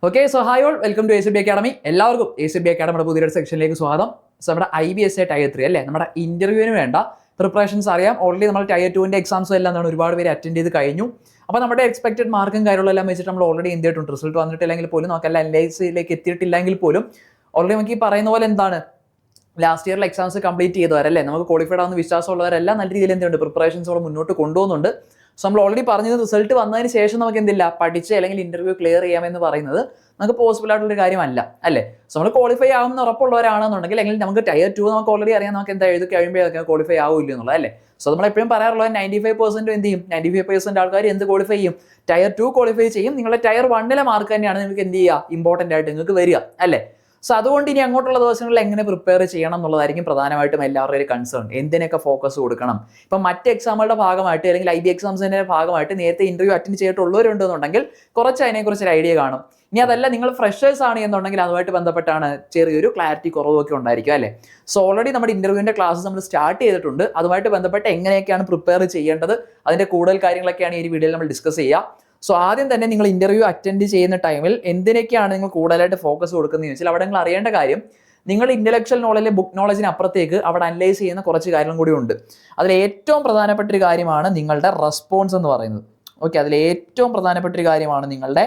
Okay, so hi all, welcome to ACB academy. എല്ലാവർക്കും ACB അക്കാഡമിയുടെ പുതിയൊരു സെക്ഷനിലേക്ക് സ്വാഗതം. സോ നമ്മുടെ IBSA ടയർ 3 അല്ലേ, നമ്മുടെ ഇന്റർവ്യൂവിന് വേണ്ട പ്രിപ്പറേഷൻസ് അറിയാം. ഓൾറെഡി നമ്മൾ ടയർ 2ന്റെ എക്സാംസും എല്ലാം എന്താണ് ഒരുപാട് പേര് അറ്റൻഡ് ചെയ്ത് കഴിഞ്ഞു. അപ്പോൾ നമ്മുടെ എക്സ്പെക്ടഡ് മാർക്കും കാര്യങ്ങളെല്ലാം വെച്ചിട്ട് നമ്മൾ ഓൾറെഡി എന്ത് ചെയ്തിട്ടുണ്ട്, റിസൾട്ട് വന്നിട്ടില്ലെങ്കിൽ പോലും നമുക്കെല്ലാം അനലൈസിലേക്ക് എത്തിയിട്ടില്ലെങ്കിൽ പോലും ഓൾറെഡി നമുക്ക് ഈ പറയുന്ന പോലെ എന്താണ് ലാസ്റ്റ് ഇയറിൽ എക്സാംസ് കംപ്ലീറ്റ് ചെയ്തവരല്ലേ, നമുക്ക് ക്വാളിഫൈഡ് ആവുന്ന വിശ്വാസമുള്ളവരെല്ലാം നല്ല രീതിയിൽ എന്തുണ്ട് പ്രിപ്പറേഷൻസോളം മുന്നോട്ട് കൊണ്ടുപോകുന്നുണ്ട്. സോ നമ്മൾ ഓൾറെഡി പറഞ്ഞത് റിസൾട്ട് വന്നതിന് ശേഷം നമുക്ക് എന്തില്ല പഠിച്ച് അല്ലെങ്കിൽ ഇന്റർവ്യൂ ക്ലിയർ ചെയ്യാമെന്ന് പറയുന്നത് നമുക്ക് പോസിബിൾ ആയിട്ടുള്ള ഒരു കാര്യമല്ല അല്ലേ. സോ നമ്മൾ ക്വാളിഫൈ ആവുമെന്ന് ഉറപ്പുള്ളവരാണെന്നുണ്ടെങ്കിൽ അല്ലെങ്കിൽ നമുക്ക് ടയർ 2 നമുക്ക് ഓൾറെഡി അറിയാം നമുക്ക് എന്താ എഴുതി കഴിയുമ്പോഴൊക്കെ ക്വാളിഫൈ ആവില്ല എന്നുള്ളത് അല്ലേ. സോ നമ്മൾ എപ്പോഴും പറയാറുള്ളത് 95% എന്ത് ചെയ്യും, 95% ആൾക്കാർ എന്ത് ക്വാളിഫൈ ചെയ്യും, ടയർ 2 ക്വാളിഫൈ ചെയ്യും. നിങ്ങളുടെ ടയർ 1ലെ മാർക്ക് തന്നെയാണ് നിങ്ങൾക്ക് എന്ത് ചെയ്യുക ഇമ്പോർട്ടൻ്റ് ആയിട്ട് നിങ്ങൾക്ക് വരിക അല്ലേ. സോ അതുകൊണ്ട് ഇനി അങ്ങോട്ടുള്ള ദിവസങ്ങളിൽ എങ്ങനെ പ്രിപ്പയർ ചെയ്യണം എന്നുള്ളതായിരിക്കും പ്രധാനമായിട്ടും എല്ലാവരുടെയും ഒരു കൺസേൺ. എന്തിനൊക്കെ ഫോക്കസ് കൊടുക്കണം. ഇപ്പം മറ്റ് എക്സാമുകളുടെ ഭാഗമായിട്ട് അല്ലെങ്കിൽ IB എക്സാംസിന്റെ ഭാഗമായിട്ട് നേരത്തെ ഇന്റർവ്യൂ അറ്റൻഡ് ചെയ്തിട്ടുള്ളവരുണ്ടെന്നുണ്ടെങ്കിൽ കുറച്ച് അതിനെക്കുറിച്ച് ഒരു ഐഡിയ കാണും. ഇനി അതല്ല നിങ്ങൾ ഫ്രഷേഴ്സ് ആണ് എന്നുണ്ടെങ്കിൽ അതുമായിട്ട് ബന്ധപ്പെട്ടാണ് ചെറിയൊരു ക്ലാരിറ്റി കുറവൊക്കെ ഉണ്ടായിരിക്കും അല്ലേ. സോ ഓൾറെഡി നമ്മുടെ ഇന്റർവ്യൂവിന്റെ ക്ലാസ് നമ്മൾ സ്റ്റാർട്ട് ചെയ്തിട്ടുണ്ട്. അതുമായിട്ട് ബന്ധപ്പെട്ട് എങ്ങനെയൊക്കെയാണ് പ്രിപ്പയർ ചെയ്യേണ്ടത് അതിന്റെ കൂടുതൽ കാര്യങ്ങളൊക്കെയാണ് ഈ വീഡിയോയിൽ നമ്മൾ ഡിസ്കസ് ചെയ്യുക. സോ ആദ്യം തന്നെ നിങ്ങൾ ഇന്റർവ്യൂ അറ്റൻഡ് ചെയ്യുന്ന ടൈമിൽ എന്തിനൊക്കെയാണ് നിങ്ങൾ കൂടുതലായിട്ട് ഫോക്കസ് കൊടുക്കുന്നത് ചോദിച്ചാൽ അവിടെ നിങ്ങൾ അറിയേണ്ട കാര്യം, നിങ്ങൾ ഇന്റലക്ച്വൽ നോളജിലെ ബുക്ക് നോളജിന് അപ്പുറത്തേക്ക് അവിടെ അനലൈസ് ചെയ്യുന്ന കുറച്ച് കാര്യങ്ങളും കൂടി ഉണ്ട്. അതിൽ ഏറ്റവും പ്രധാനപ്പെട്ട ഒരു കാര്യമാണ് നിങ്ങളുടെ റെസ്പോൺസ് എന്ന് പറയുന്നത്. ഓക്കെ, അതിൽ ഏറ്റവും പ്രധാനപ്പെട്ട ഒരു കാര്യമാണ് നിങ്ങളുടെ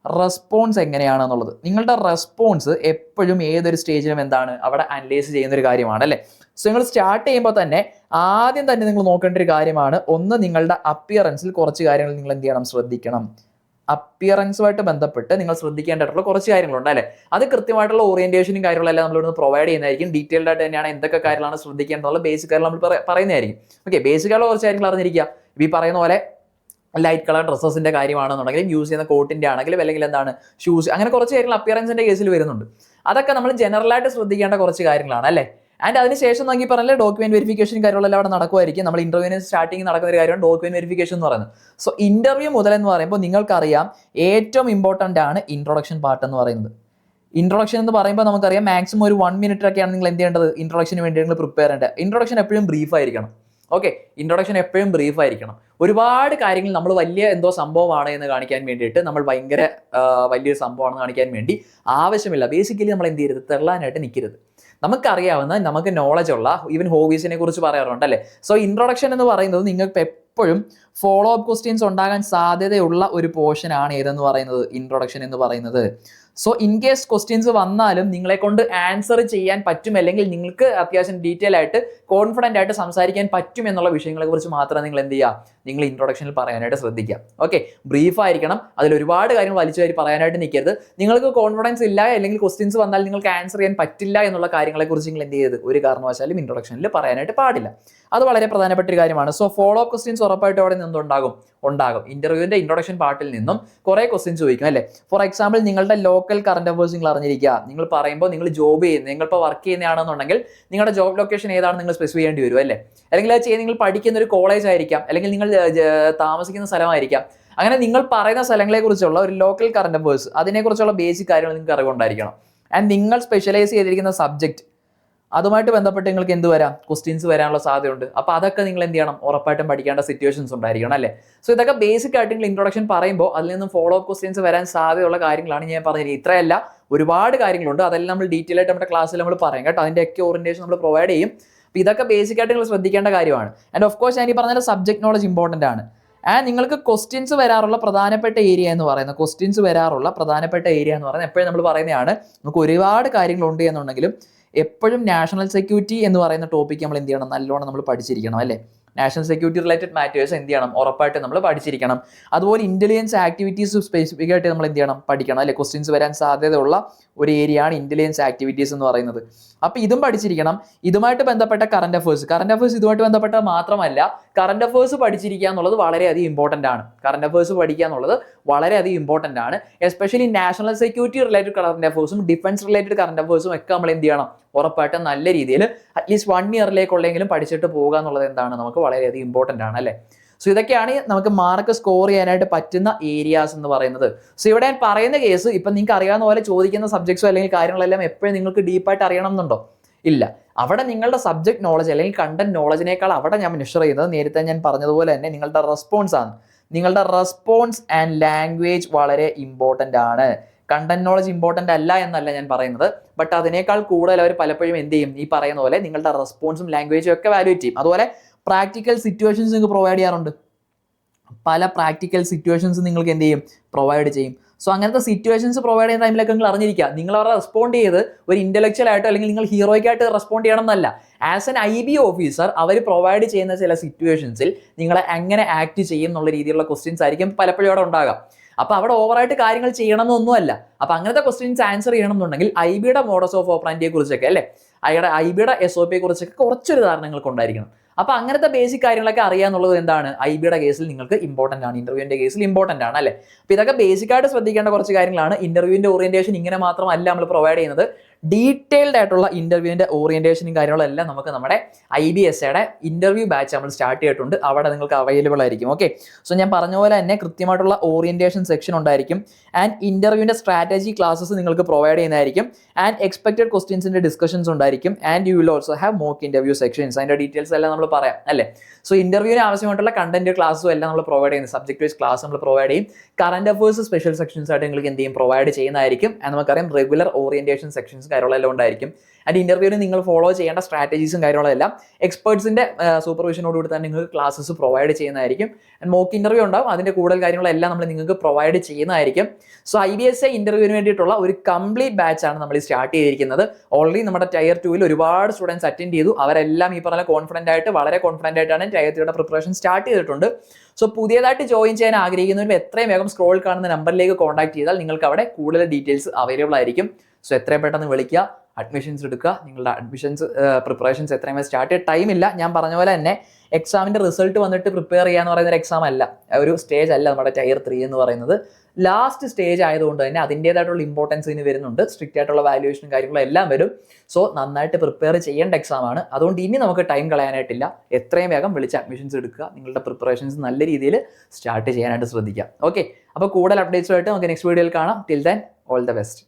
റെസ്പോൺസ് എങ്ങനെയാണെന്നുള്ളത്. നിങ്ങളുടെ റെസ്പോൺസ് എപ്പോഴും ഏതൊരു സ്റ്റേജിലും എന്താണ് അവിടെ അനലൈസ് ചെയ്യുന്ന ഒരു കാര്യമാണ് അല്ലേ. സോ നിങ്ങൾ സ്റ്റാർട്ട് ചെയ്യുമ്പോൾ തന്നെ ആദ്യം തന്നെ നിങ്ങൾ നോക്കേണ്ട ഒരു കാര്യമാണ്, ഒന്ന് നിങ്ങളുടെ അപ്പിയറൻസിൽ കുറച്ച് കാര്യങ്ങൾ നിങ്ങൾ എന്ത് ചെയ്യണം, ശ്രദ്ധിക്കണം. അപ്പിയറൻസുമായിട്ട് ബന്ധപ്പെട്ട് നിങ്ങൾ ശ്രദ്ധിക്കേണ്ടതായിട്ടുള്ള കുറച്ച് കാര്യങ്ങളുണ്ട് അല്ലേ. അത് കൃത്യമായിട്ടുള്ള ഓറിയന്റേഷനും കാര്യങ്ങളെല്ലാം നമ്മളിവിടെ പ്രൊവൈഡ് ചെയ്യുന്നതായിരിക്കും. ഡീറ്റെയിൽഡ് ആയിട്ട് തന്നെയാണ് എന്തൊക്കെ കാര്യങ്ങളാണ് ശ്രദ്ധിക്കേണ്ടതുള്ള ബേസിക് കാര്യങ്ങൾ നമ്മൾ പറയുന്നതായിരിക്കും. ഓക്കെ, ബേസിക് ആയിട്ടുള്ള കുറച്ച് കാര്യങ്ങൾ അറിഞ്ഞിരിക്കുക. ഈ പറയുന്ന പോലെ ലൈറ്റ് കളർ ഡ്രസ്സസിന്റെ കാര്യമാണെന്നുണ്ടെങ്കിലും യൂസ് ചെയ്യുന്ന കോട്ടിന്റെ ആണെങ്കിലും അല്ലെങ്കിൽ എന്താണ് ഷൂസ്, അങ്ങനെ കുറച്ച് കാര്യങ്ങൾ അപ്പിയറൻസിന്റെ കേസിൽ വരുന്നുണ്ട്. അതൊക്കെ നമ്മൾ ജനറലായിട്ട് ശ്രദ്ധിക്കേണ്ട കുറച്ച് കാര്യങ്ങളാണ് അല്ലേ. ആൻഡ് അതിനുശേഷം നോക്കി പറഞ്ഞാൽ ഡോക്യുമെന്റ് വെരിഫിക്കേഷൻ കാര്യങ്ങളെല്ലാം അവിടെ നടക്കുമായിരിക്കും. നമ്മൾ ഇന്റർവ്യൂവിന് സ്റ്റാർട്ടിങ് നടക്കുന്ന ഒരു കാര്യമാണ് ഡോക്യുമെന്റ് വെരിഫിക്കേഷൻ എന്ന് പറയുന്നത്. സോ ഇന്റർവ്യൂ മുതൽ എന്ന് പറയുമ്പോൾ നിങ്ങൾക്കറിയാം ഏറ്റവും ഇമ്പോർട്ടൻ്റ് ആണ് ഇൻട്രൊഡക്ഷൻ പാർട്ട് എന്ന് പറയുന്നത്. ഇൻട്രൊഡക്ഷൻ എന്ന് പറയുമ്പോൾ നമുക്കറിയാം മാക്സിമം ഒരു 1 minute ഒക്കെയാണ് നിങ്ങൾ എന്ത് ചെയ്യേണ്ടത്, ഇൻട്രൊഡക്ഷന് വേണ്ടി നിങ്ങൾ പ്രിപ്പയർ ചെയ്യേണ്ടത്. ഇൻട്രൊഡക്ഷൻ എപ്പോഴും ബ്രീഫ് ആയിരിക്കണം. ഓക്കെ, ഇൻട്രൊഡക്ഷൻ എപ്പോഴും ബ്രീഫ് ആയിരിക്കണം. ഒരുപാട് കാര്യങ്ങൾ നമ്മൾ വലിയ എന്തോ സംഭവമാണ് എന്ന് കാണിക്കാൻ വേണ്ടിയിട്ട് നമ്മൾ ഭയങ്കര വലിയൊരു സംഭവമാണെന്ന് കാണിക്കാൻ വേണ്ടി ആവശ്യമില്ല. ബേസിക്കലി നമ്മൾ എന്ത് ചെയ്യരുത്, തെള്ളാനായിട്ട് നിൽക്കരുത്. നമുക്കറിയാവുന്ന നമുക്ക് നോളജ് ഉള്ള ഈവൻ ഹോബീസിനെ കുറിച്ച് പറയാറുണ്ട് അല്ലേ. സോ ഇൻട്രൊഡക്ഷൻ എന്ന് പറയുന്നത് നിങ്ങൾക്ക് എപ്പോഴും ഫോളോ അപ്പ് ക്വസ്റ്റ്യൻസ് ഉണ്ടാകാൻ സാധ്യതയുള്ള ഒരു പോർഷൻ ആണ് ഏതെന്ന് പറയുന്നത്, ഇൻട്രൊഡക്ഷൻ എന്ന് പറയുന്നത്. സോ ഇൻ കേസ് ക്വസ്റ്റ്യൻസ് വന്നാലും നിങ്ങളെ കൊണ്ട് ആൻസർ ചെയ്യാൻ പറ്റും, അല്ലെങ്കിൽ നിങ്ങൾക്ക് അത്യാവശ്യം ഡീറ്റെയിൽ ആയിട്ട് കോൺഫിഡൻ്റ് ആയിട്ട് സംസാരിക്കാൻ പറ്റും എന്നുള്ള വിഷയങ്ങളെ കുറിച്ച് മാത്രം നിങ്ങൾ എന്ത് ചെയ്യുക, നിങ്ങൾ ഇൻട്രൊഡക്ഷനിൽ പറയാനായിട്ട് ശ്രദ്ധിക്കുക. ഓക്കെ, ബ്രീഫ് ആയിരിക്കണം. അതിൽ ഒരുപാട് കാര്യങ്ങൾ വലിച്ചു വാരി പറയാനായിട്ട് നിൽക്കരുത്. നിങ്ങൾക്ക് കോൺഫിഡൻസ് ഇല്ല അല്ലെങ്കിൽ ക്വസ്റ്റ്യൻസ് വന്നാൽ നിങ്ങൾക്ക് ആൻസർ ചെയ്യാൻ പറ്റില്ല എന്നുള്ള കാര്യങ്ങളെക്കുറിച്ച് നിങ്ങൾ എന്ത് ചെയ്യരുത്, ഒരു കാരണവശാലും ഇൻട്രൊഡക്ഷനിൽ പറയാനായിട്ട് പാടില്ല. അത് വളരെ പ്രധാനപ്പെട്ട ഒരു കാര്യമാണ്. സോ ഫോളോ അപ്പ് ക്വസ്റ്റ്യൻസ് ഉറപ്പായിട്ട് അവിടെ നിന്നുണ്ടാകും. ഇന്റർവ്യൂവിന്റെ ഇൻട്രൊഡക്ഷൻ പാർട്ടിൽ നിന്നും കുറേ ക്വസ്റ്റ്യൻസ് ചോദിക്കും അല്ലേ. ഫോർ എക്സാമ്പിൾ നിങ്ങളുടെ ലോക്കൽ കറന്റ് അഫയേഴ്സ് നിങ്ങൾ അറിഞ്ഞിരിക്കുക. നിങ്ങൾ പറയുമ്പോൾ നിങ്ങൾ ജോബ് ചെയ്യുന്നത്, നിങ്ങളിപ്പോൾ വർക്ക് ചെയ്യുന്നതാണെന്നുണ്ടെങ്കിൽ നിങ്ങളുടെ ജോബ് ലൊക്കേഷൻ ഏതാണ് നിങ്ങൾ സ്പെസിഫൈ ചെയ്യേണ്ടി വരും അല്ലേ. അല്ലെങ്കിൽ അത് നിങ്ങൾ പഠിക്കുന്ന ഒരു കോളേജ് ആയിരിക്കാം, അല്ലെങ്കിൽ നിങ്ങൾ താമസിക്കുന്ന സ്ഥലമായിരിക്കാം. അങ്ങനെ നിങ്ങൾ പറയുന്ന സ്ഥലങ്ങളെ കുറിച്ചുള്ള ഒരു ലോക്കൽ കറന്റ് അഫയേഴ്സ്, അതിനെക്കുറിച്ചുള്ള ബേസിക് കാര്യങ്ങൾ നിങ്ങൾക്ക് അറിവുണ്ടായിരിക്കണം. ആൻഡ് നിങ്ങൾ സ്പെഷ്യലൈസ് ചെയ്തിരിക്കുന്ന സബ്ജക്ട്, അതുമായിട്ട് ബന്ധപ്പെട്ട് നിങ്ങൾക്ക് എന്ത് വരാം, ക്വസ്റ്റ്യൻസ് വരാനുള്ള സാധ്യതയുണ്ട്. അപ്പോൾ അതൊക്കെ നിങ്ങൾ എന്ത് ചെയ്യണം, ഉറപ്പായിട്ടും പഠിക്കേണ്ട സിറ്റുവേഷൻസ് ഉണ്ടായിരിക്കണം അല്ലേ. സോ ഇതൊക്കെ ബേസിക് ആയിട്ട് നിങ്ങൾ ഇൻട്രൊഡക്ഷൻ പറയുമ്പോൾ അതിൽ നിന്നും ഫോളോ അപ്പ് ക്വസ്റ്റ്യൻസ് വരാൻ സാധ്യതയുള്ള കാര്യങ്ങളാണ് ഞാൻ പറഞ്ഞത്. ഇത്രയല്ല, ഒരുപാട് കാര്യങ്ങളുണ്ട്. അതെല്ലാം നമ്മൾ ഡീറ്റെയിൽ ആയിട്ട് നമ്മുടെ ക്ലാസ്സിൽ നമ്മൾ പറയും കേട്ടോ. അതിൻ്റെയൊക്കെ ഓറിയന്റേഷൻ നമ്മൾ പ്രൊവൈഡ് ചെയ്യും. അപ്പോൾ ഇതൊക്കെ ബേസിക് ആയിട്ട് നിങ്ങൾ ശ്രദ്ധിക്കേണ്ട കാര്യമാണ്. ആൻഡ് ഓഫ് കോഴ്സ് ഞാൻ ഈ പറഞ്ഞ സബ്ജക്ട് നോളജ് ഇമ്പോർട്ടൻ്റ് ആണ്. ആൻഡ് നിങ്ങൾക്ക് ക്വസ്റ്റ്യൻസ് വരാറുള്ള പ്രധാനപ്പെട്ട ഏരിയ എന്ന് പറയുന്നത്, എപ്പോഴും നമ്മൾ പറയുന്നതാണ്, നമുക്ക് ഒരുപാട് കാര്യങ്ങളുണ്ട് എന്നുണ്ടെങ്കിലും എപ്പോഴും നാഷണൽ സെക്യൂരിറ്റി എന്ന് പറയുന്ന ടോപ്പിക്ക് നമ്മൾ എന്ത് ചെയ്യണം, നല്ലോണം നമ്മൾ പഠിച്ചിരിക്കണം അല്ലേ. നാഷണൽ സെക്യൂരിറ്റി റിലേറ്റഡ് മാറ്റേഴ്സ് എന്ത് ചെയ്യണം, ഉറപ്പായിട്ട് നമ്മൾ പഠിച്ചിരിക്കണം. അതുപോലെ ഇന്റലിജൻസ് ആക്ടിവിറ്റീസ് സ്പെസിഫിക് ആയിട്ട് നമ്മൾ എന്ത് ചെയ്യണം, പഠിക്കണം അല്ലേ. ക്വസ്റ്റ്യൻസ് വരാൻ സാധ്യതയുള്ള ഒരു ഏരിയയാണ് ഇന്റലിജൻസ് ആക്ടിവിറ്റീസ് എന്ന് പറയുന്നത്. അപ്പോൾ ഇതും പഠിച്ചിരിക്കണം. ഇതുമായിട്ട് ബന്ധപ്പെട്ട കറന്റ് അഫയേഴ്സ് ഇതുമായിട്ട് ബന്ധപ്പെട്ട മാത്രമല്ല, കറന്റ് അഫയേഴ്സ് പഠിച്ചിരിക്കുക എന്നുള്ളത് വളരെയധികം ഇമ്പോർട്ടൻ്റ് ആണ്. Especially national security related current അഫയേഴ്സും ഡിഫൻസ് റിലേറ്റഡ് കറന്റ് അഫയേഴ്സും ഒക്കെ നമ്മൾ എന്ത് ചെയ്യണം, ഉറപ്പായിട്ടും നല്ല രീതിയിൽ അറ്റ്ലീസ്റ്റ് 1 ഇയറിലേക്കുള്ളെങ്കിലും പഠിച്ചിട്ട് പോകുക എന്നുള്ളത് എന്താണ്, നമുക്ക് വളരെയധികം ഇമ്പോർട്ടൻ്റ് ആണ് അല്ലേ. സോ ഇതൊക്കെയാണ് നമുക്ക് മാർക്ക് സ്കോർ ചെയ്യാനായിട്ട് പറ്റുന്ന ഏരിയാസ് എന്ന് പറയുന്നത്. സോ ഇവിടെ ഞാൻ പറയുന്ന കേസ് ഇപ്പം നിങ്ങൾക്ക് അറിയാവുന്ന പോലെ ചോദിക്കുന്ന സബ്ജക്ട്സോ അല്ലെങ്കിൽ കാര്യങ്ങളെല്ലാം എപ്പോഴും നിങ്ങൾക്ക് ഡീപ്പായിട്ട് അറിയണം എന്നുണ്ടോ, ഇല്ല. അവിടെ നിങ്ങളുടെ സബ്ജക്ട് നോളജ് അല്ലെങ്കിൽ കണ്ടന്റ് നോളജിനേക്കാൾ അവിടെ ഞാൻ മെഷർ ചെയ്യുന്നത് നേരത്തെ ഞാൻ പറഞ്ഞതുപോലെ തന്നെ നിങ്ങളുടെ റെസ്പോൺസ് ആണ്. നിങ്ങളുടെ റെസ്പോൺസ് ആൻഡ് ലാംഗ്വേജ് വളരെ ഇമ്പോർട്ടൻ്റ് ആണ്. കണ്ടന്റ് നോളജ് ഇമ്പോർട്ടൻ്റ് അല്ല എന്നല്ല ഞാൻ പറയുന്നത്, ബട്ട് അതിനേക്കാൾ കൂടുതൽ അവർ പലപ്പോഴും എന്ത് ചെയ്യും, ഈ പറയുന്ന പോലെ നിങ്ങളുടെ റെസ്പോൺസും ലാംഗ്വേജും ഒക്കെ വാല്യൂറ്റ് ചെയ്യും. അതുപോലെ പ്രാക്ടിക്കൽ സിറ്റുവേഷൻസ് നിങ്ങൾക്ക് പ്രൊവൈഡ് ചെയ്യാറുണ്ട്. പല പ്രാക്ടിക്കൽ സിറ്റുവേഷൻസ് നിങ്ങൾക്ക് എന്ത് ചെയ്യും, പ്രൊവൈഡ് ചെയ്യും. സോ അങ്ങനത്തെ സിറ്റുവേഷൻസ് പ്രൊവൈഡ് ചെയ്യുന്ന ടൈമിലൊക്കെ നിങ്ങൾ അറിഞ്ഞിരിക്കുക, നിങ്ങൾ അവരെ റെസ്പോണ്ട് ചെയ്ത് ഒരു ഇന്റലക്ച്വൽ ആയിട്ടോ അല്ലെങ്കിൽ നിങ്ങൾ ഹീറോയ്ക്കായിട്ട് റെസ്പോണ്ട് ചെയ്യണം എന്നല്ല. ആസ് എൻ IB ഓഫീസർ അവർ പ്രൊവൈഡ് ചെയ്യുന്ന ചില സിറ്റുവേഷൻസിൽ നിങ്ങളെ എങ്ങനെ ആക്ട് ചെയ്യും എന്നുള്ള രീതിയിലുള്ള ക്വസ്റ്റ്യൻസ് ആയിരിക്കും പലപ്പോഴും അവിടെ ഉണ്ടാകാം. അപ്പോൾ അവിടെ ഓവറായിട്ട് കാര്യങ്ങൾ ചെയ്യണം എന്നൊന്നുമല്ല. അപ്പോൾ അങ്ങനത്തെ ക്വസ്റ്റ്യൻസ് ആൻസർ ചെയ്യണം എന്നുണ്ടെങ്കിൽ IBയുടെ മോഡസ് ഓഫ് ഓപ്പറാൻഡിയെ കുറിച്ചൊക്കെ അല്ലേ, IBയുടെ SOP കുറിച്ചൊക്കെ കുറച്ചൊരു ധാരണകൾക്ക് ഉണ്ടായിരിക്കണം. അപ്പോൾ അങ്ങനത്തെ ബേസിക് കാര്യങ്ങളൊക്കെ അറിയാന്നുള്ളത് എന്താണ്, IBയുടെ കേസിൽ നിങ്ങൾക്ക് ഇമ്പോർട്ടൻ്റ് ആണ്, ഇന്റർവ്യൂവിന്റെ കേസിൽ ഇമ്പോർട്ടൻ്റ് ആണ് അല്ലേ. അപ്പോൾ ഇതൊക്കെ ബേസിക് ആയിട്ട് ശ്രദ്ധിക്കേണ്ട കുറച്ച് കാര്യങ്ങളാണ്. ഇന്റർവ്യൂവിന്റെ ഓറിയന്റേഷൻ ഇങ്ങനെ മാത്രമല്ല നമ്മൾ പ്രൊവൈഡ് ചെയ്യുന്നത്, ഡീറ്റെയിൽഡ് ആയിട്ടുള്ള ഇന്റർവ്യൂവിന്റെ ഓറിയന്റേഷനും കാര്യങ്ങളെല്ലാം നമുക്ക് നമ്മുടെ IBSAയുടെ ഇന്റർവ്യൂ ബാച്ച് നമ്മൾ സ്റ്റാർട്ട് ചെയ്തിട്ടുണ്ട്. അവിടെ നിങ്ങൾക്ക് അവൈലബിൾ ആയിരിക്കും. ഓക്കെ, സോ ഞാൻ പറഞ്ഞ പോലെ തന്നെ കൃത്യമായിട്ടുള്ള ഓറിയന്റേഷൻ സെക്ഷൻ ഉണ്ടായിരിക്കും. ആൻഡ് ഇന്റർവ്യൂവിന്റെ സ്ട്രാറ്റജി ക്ലാസ്സസ് നിങ്ങൾക്ക് പ്രൊവൈഡ് ചെയ്യുന്നതായിരിക്കും. ആൻഡ് എക്സ്പെക്ടഡ് ക്വസ്റ്റ്യൻസിന്റെ ഡിസ്കഷൻസ് ഉണ്ടായിരിക്കും. And you will also have mock interview sections. അതിന്റെ ഡീറ്റെയിൽസ് എല്ലാം നമ്മൾ പറയാം അല്ലേ. സോ ഇന്റർവ്യൂവിന് ആവശ്യമായിട്ടുള്ള കണ്ടന്റ് ക്ലാസ്സും എല്ലാം നമ്മൾ പ്രൊവൈഡ് ചെയ്യുന്നത്, സബ്ജക്ട് വൈസ് ക്ലാസ് നമ്മൾ പ്രൊവൈഡ് ചെയ്യും. കറന്റ് അഫേഴ്സ് സ്പെഷ്യൽ സെക്ഷൻസ് ആയിട്ട് നിങ്ങൾക്ക് എന്ത് ചെയ്യും, പ്രൊവൈഡ് ചെയ്യുന്നതായിരിക്കും. ആൻഡ് നമുക്കറിയാം റെഗുലർ ഓറിയന്റേഷൻ സെക്ഷൻസ് കാര്യങ്ങളെല്ലാം ഉണ്ടായിരിക്കും. ആൻഡ് ഇന്റർവ്യൂവിന് നിങ്ങൾ ഫോളോ ചെയ്യേണ്ട സ്ട്രാറ്റജീസും കാര്യങ്ങളെല്ലാം എക്സ്പേർട്സിന്റെ സൂപ്പർവിഷനോടുകൂടി തന്നെ നിങ്ങൾക്ക് ക്ലാസ്സസ് പ്രൊവൈഡ് ചെയ്യുന്നതായിരിക്കും. ആൻഡ് മോക്ക് ഇന്റർവ്യൂ ഉണ്ടാവും, അതിന്റെ കൂടുതൽ കാര്യങ്ങളെല്ലാം നമ്മൾ നിങ്ങൾക്ക് പ്രൊവൈഡ് ചെയ്യുന്നതായിരിക്കും. സോ IBSA ഇന്റർവ്യൂവിന് വേണ്ടിയിട്ടുള്ള ഒരു കംപ്ലീറ്റ് ബാച്ച് ആണ് നമ്മൾ സ്റ്റാർട്ട് ചെയ്തിരിക്കുന്നത്. ഓൾറെഡി നമ്മുടെ ടയർ 2 ഒരുപാട് സ്റ്റുഡൻസ് അറ്റൻഡ് ചെയ്തു. അവരെല്ലാം ഈ പറഞ്ഞ വളരെ കോൺഫിഡന്റ് ആയിട്ടാണ് ടയർ 3യുടെ പ്രിപ്പറേഷൻ സ്റ്റാർട്ട് ചെയ്തിട്ടുണ്ട്. സോ പുതിയതായിട്ട് ജോയിൻ ചെയ്യാൻ ആഗ്രഹിക്കുന്നവർ എത്രയും വേഗം സ്ക്രോൾ കാണുന്ന നമ്പറിലേക്ക് കോൺടാക്ട് ചെയ്താൽ നിങ്ങൾക്ക് അവിടെ കൂടുതൽ ഡീറ്റെയിൽസ് അവൈലബിൾ ആയിരിക്കും. സോ എത്രയും പെട്ടെന്ന് വിളിക്കുക, അഡ്മിഷൻസ് എടുക്കുക. നിങ്ങളുടെ അഡ്മിഷൻസ് പ്രിപ്പറേഷൻസ് എത്രയും സ്റ്റാർട്ട് ചെയ്യാൻ ടൈമില്ല. ഞാൻ പറഞ്ഞ പോലെ തന്നെ എക്സാമിൻ്റെ റിസൾട്ട് വന്നിട്ട് പ്രിപ്പയർ ചെയ്യാന്ന് പറയുന്ന ഒരു എക്സാം അല്ല, ഒരു സ്റ്റേജ് അല്ല നമ്മുടെ ടയർ 3 എന്ന് പറയുന്നത്. ലാസ്റ്റ് സ്റ്റേജ് ആയതുകൊണ്ട് തന്നെ അതിൻ്റേതായിട്ടുള്ള ഇമ്പോർട്ടൻസ് ഇതിന് വരുന്നുണ്ട്. സ്ട്രിക്റ്റ് ആയിട്ടുള്ള വാല്യുവേഷനും കാര്യങ്ങളും എല്ലാം വരും. സോ നന്നായിട്ട് പ്രിപ്പയർ ചെയ്യേണ്ട എക്സാമാണ്. അതുകൊണ്ട് ഇനി നമുക്ക് ടൈം കളയാനായിട്ടില്ല. എത്രയും വേഗം വിളിച്ച് അഡ്മിഷൻസ് എടുക്കുക. നിങ്ങളുടെ പ്രിപ്പറേഷൻസ് നല്ല രീതിയിൽ സ്റ്റാർട്ട് ചെയ്യാനായിട്ട് ശ്രദ്ധിക്കുക. ഓക്കെ, അപ്പോൾ കൂടുതൽ അപ്ഡേറ്റ്സുമായിട്ട് നമുക്ക് നെക്സ്റ്റ് വീഡിയോയിൽ കാണാം. Till then all the best.